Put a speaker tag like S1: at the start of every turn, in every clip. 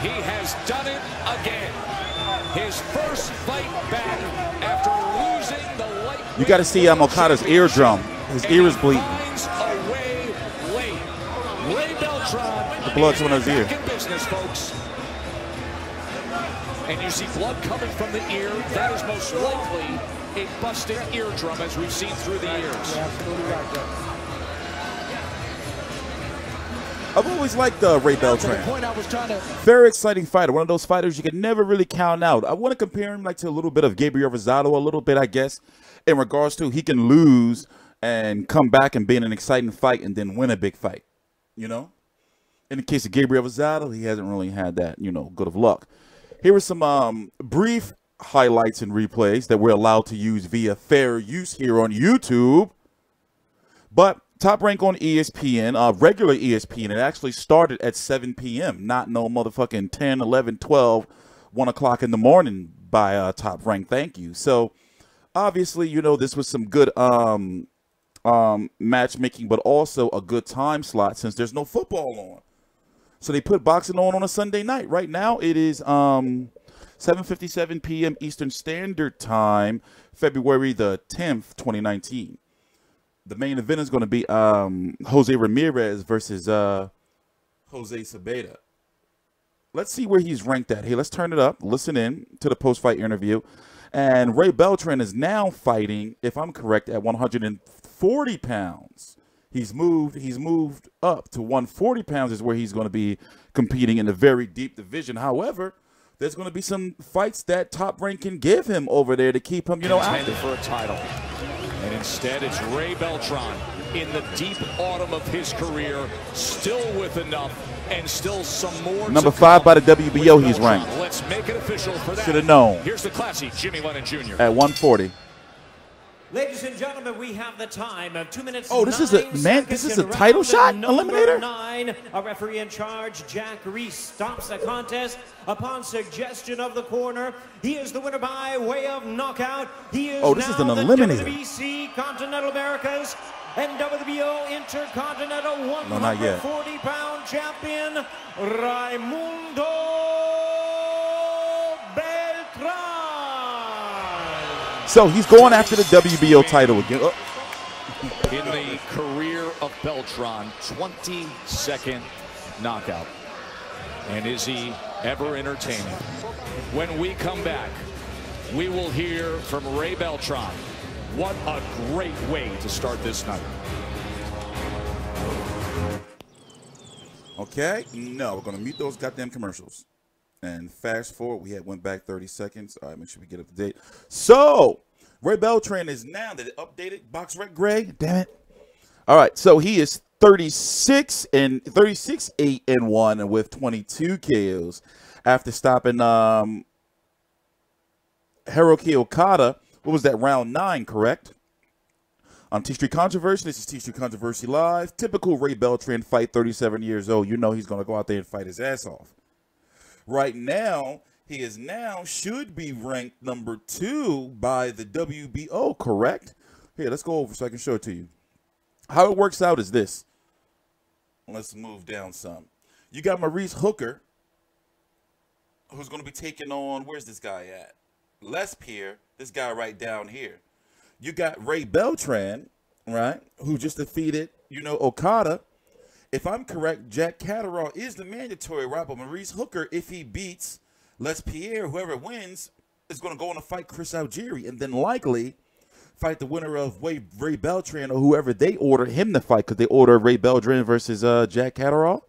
S1: he has done it again. His first fight back after losing the light.
S2: You got to see Okada's eardrum. His ear is bleeding.
S1: Ray Beltran,
S2: the blood's on his ear.
S1: in business, folks. And you see blood coming from the ear. That is most likely a busted eardrum, as we've seen through the years.
S2: I've always liked Ray Beltran. Very exciting fighter. One of those fighters you can never really count out. I want to compare him like to a little bit of Gabriel Rosado, a little bit, I guess, in regards to he can lose and come back and be in an exciting fight and then win a big fight. You know? In the case of Gabriel Rosado, he hasn't really had that, you know, good of luck. Here are some brief highlights and replays that we're allowed to use via fair use here on YouTube. But Top Rank on ESPN, regular ESPN, it actually started at 7 p.m., not no motherfucking 10, 11, 12, 1 o'clock in the morning by Top Rank. Thank you. So, obviously, you know, this was some good matchmaking, but also a good time slot since there's no football on. So they put boxing on a Sunday night. Right now it is 7:57 p.m. Eastern Standard Time, February the 10th, 2019. The main event is going to be Jose Ramirez versus Jose Sabeda. Let's see where he's ranked at. Hey, let's turn it up. Listen in to the post-fight interview. And Ray Beltran is now fighting, if I'm correct, at 140 pounds. He's moved up to 140 pounds is where he's going to be competing in a very deep division. However, there's going to be some fights that Top Rank can give him over there to keep him, you know, active
S1: for a title. And instead, it's Ray Beltran in the deep autumn of his career, still with enough and still some more.
S2: Number 5 by the WBO, he's ranked.
S1: Let's make it official for that.
S2: Should have known.
S1: Here's the classy Jimmy Lennon Jr.
S2: At 140.
S3: Ladies and gentlemen, we have the time of 2 minutes.
S2: Oh, this is a title shot, eliminator.
S3: 9. A referee in charge, Jack Reese, stops the contest upon suggestion of the corner. He is the winner by way of knockout. He is
S2: this is an eliminator.
S3: The WBC Continental Americas and WBO Intercontinental 140-pound champion, Raimundo Beltran.
S2: So he's going after the WBO title again.
S1: In the career of Beltran, 22nd knockout. And is he ever entertaining? When we come back, we will hear from Ray Beltran. What a great way to start this night.
S2: Okay, no, we're going to mute those goddamn commercials. And fast forward, we went back 30 seconds. All right, make sure we get up to date. So, Ray Beltran is now the updated box rec Greg. Damn it. All right, so he is 36-8-1 with 22 KOs after stopping Hiroki Okada. What was that, round 9, correct? On TstreeT Controversy, this is TstreeT Controversy Live. Typical Ray Beltran fight, 37 years old. You know he's going to go out there and fight his ass off. Right now, he is should be ranked number 2 by the WBO, correct? Here, let's go over so I can show it to you. How it works out is this. Let's move down some. You got Maurice Hooker, who's going to be taking on, where's this guy at? Les Pierre, this guy right down here. You got Ray Beltran, right, who just defeated, you know, Okada. If I'm correct, Jack Catterall is the mandatory rival. Maurice Hooker, if he beats Les Pierre, whoever wins, is going to go on to fight Chris Algieri and then likely fight the winner of Ray Beltran or whoever they order him to fight, because they order Ray Beltran versus Jack Catterall.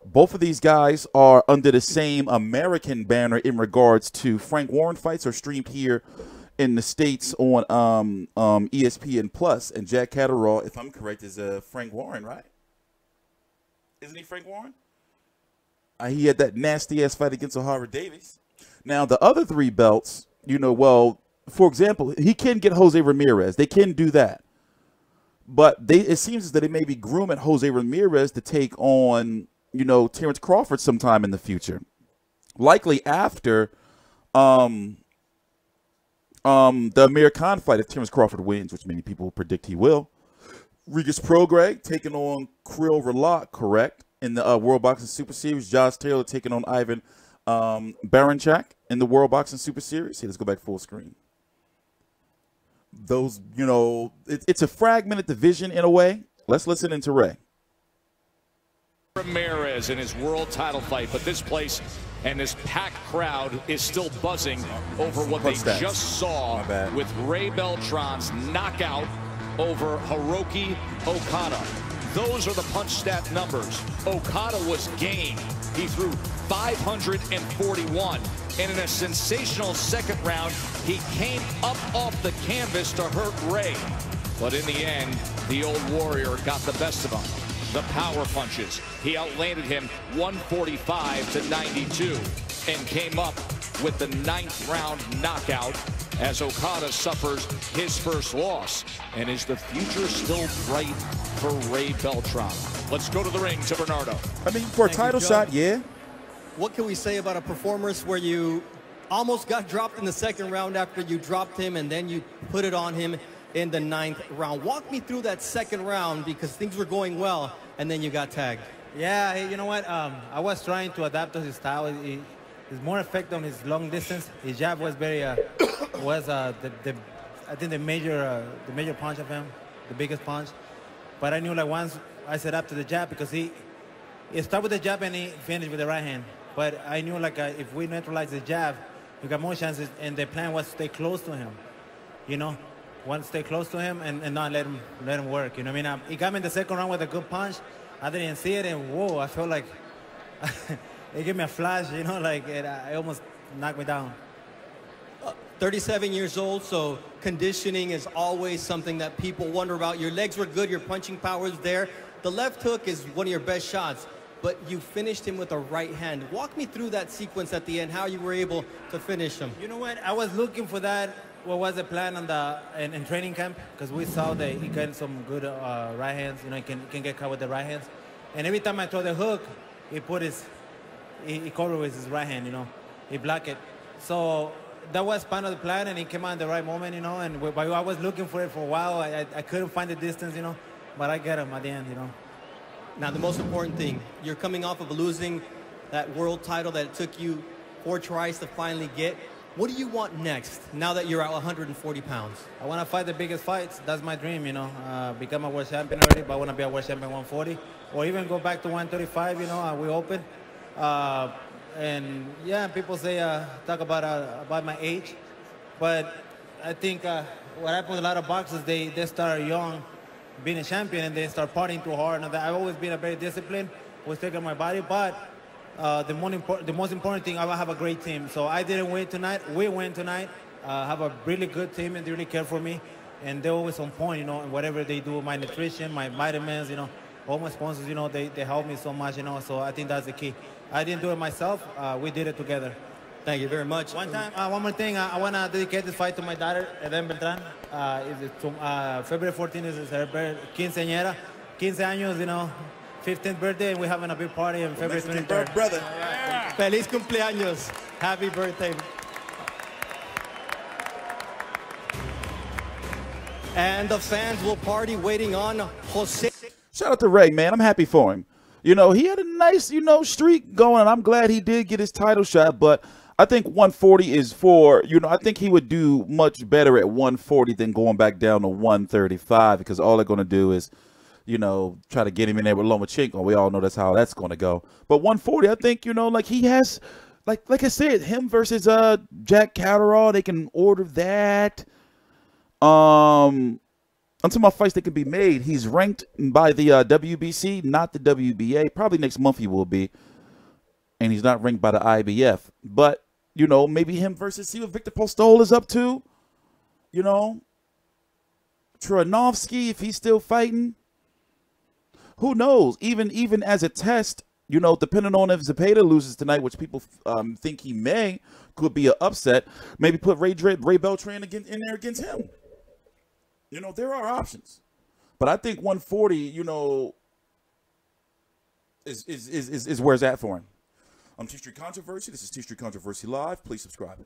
S2: Both of these guys are under the same American banner in regards to Frank Warren fights are streamed here in the States on ESPN Plus, and Jack Catterall, if I'm correct, is Frank Warren, right? Isn't he Frank Warren? He had that nasty-ass fight against O'Hara Davies. Now, the other 3 belts, you know, well, for example, he can get Jose Ramirez. They can do that. But it seems as that they may be grooming Jose Ramirez to take on, you know, Terrence Crawford sometime in the future. Likely after the Amir Khan fight, if Terrence Crawford wins, which many people predict he will. Regis Prograis taking on Krill Relot, correct? in the World Boxing Super Series. Josh Taylor taking on Ivan Baranchak in the World Boxing Super Series. Let's go back full screen. Those, you know, it's a fragmented division in a way. Let's listen into Ray.
S1: Ramirez in his world title fight, but this place and this packed crowd is still buzzing over what they just saw with Ray Beltran's knockout over Hiroki Okada. Those are the punch stat numbers. Okada was game. He threw 541. And in a sensational second round, he came up off the canvas to hurt Ray. But in the end, the old warrior got the best of him. The power punches. He outlanded him 145 to 92 and came up with the 9th round knockout as Okada suffers his first loss. And is the future still bright for Ray Beltran? Let's go to the ring to Bernardo.
S2: I mean, for a title shot, yeah.
S4: What can we say about a performance where you almost got dropped in the second round after you dropped him and then you put it on him in the 9th round? Walk me through that second round because things were going well and then you got tagged.
S5: Yeah, you know what? I was trying to adapt to his style. He's more effective on his long distance. His jab was very, I think the major punch of him, the biggest punch. But I knew like once I set up to the jab because he started with the jab and he finished with the right hand. But I knew like if we neutralize the jab, we got more chances. And the plan was to stay close to him, you know. Want to stay close to him and not let him work. You know what I mean? He got me in the second round with a good punch. I didn't see it, and whoa, I felt like it gave me a flash. You know, like it almost knocked me down.
S4: 37 years old, so conditioning is always something that people wonder about. Your legs were good, your punching power is there. The left hook is one of your best shots, but you finished him with a right hand. Walk me through that sequence at the end, how you were able to finish him.
S5: You know what? I was looking for that. What was the plan on in training camp? Because we saw that he got some good right hands. You know, he can get caught with the right hands. And every time I throw the hook, he covered with his right hand. You know, he blocked it. So that was part of the plan, and he came out in the right moment. You know, and I was looking for it for a while. I couldn't find the distance. You know, but I got him at the end. You know.
S4: Now the most important thing, you're coming off of losing that world title that it took you 4 tries to finally get. What do you want next, now that you're at 140 pounds?
S5: I want to fight the biggest fights. That's my dream, you know. Become a world champion already, but I want to be a world champion 140. Or even go back to 135, you know, we open. And, yeah, people say, talk about my age. But I think what happens with a lot of boxers, they start young, being a champion, and they start partying too hard. And I've always been a very disciplined, was taking my body, but the most important thing, I have a great team. So I didn't win tonight. We win tonight. Have a really good team, and they really care for me. And they're always on point, you know, and whatever they do, my nutrition, my vitamins, you know, all my sponsors, you know, they help me so much, you know. So I think that's the key. I didn't do it myself. We did it together.
S4: Thank you very much.
S5: One more thing. I want to dedicate this fight to my daughter, Beltran. February 14th is her quinceañera. 15 años, you know. 15th birthday, and we're having a big party on February 23rd.
S2: Brother.
S4: Right. Feliz cumpleaños. Happy birthday. And the fans will party waiting on Jose.
S2: Shout out to Ray, man. I'm happy for him. You know, he had a nice, you know, streak going, and I'm glad he did get his title shot, but I think 140 is for, you know, I think he would do much better at 140 than going back down to 135 because all they're going to do is, you know, try to get him in there with Lomachenko. We all know that's how that's going to go. But 140, I think, you know, like he has, like I said, him versus Jack Catterall, they can order that. Until my fights that can be made, he's ranked by the WBC, not the WBA. Probably next month he will be. And he's not ranked by the IBF. But, you know, maybe him versus, see what Victor Postol is up to. You know, Troyanovsky, if he's still fighting. Who knows? Even as a test, you know, depending on if Zepeda loses tonight, which people think he may, could be an upset. Maybe put Ray Beltran in there against him. You know, there are options. But I think 140, you know, is where it's at for him. I'm TstreeT Controversy. This is TstreeT Controversy Live. Please subscribe.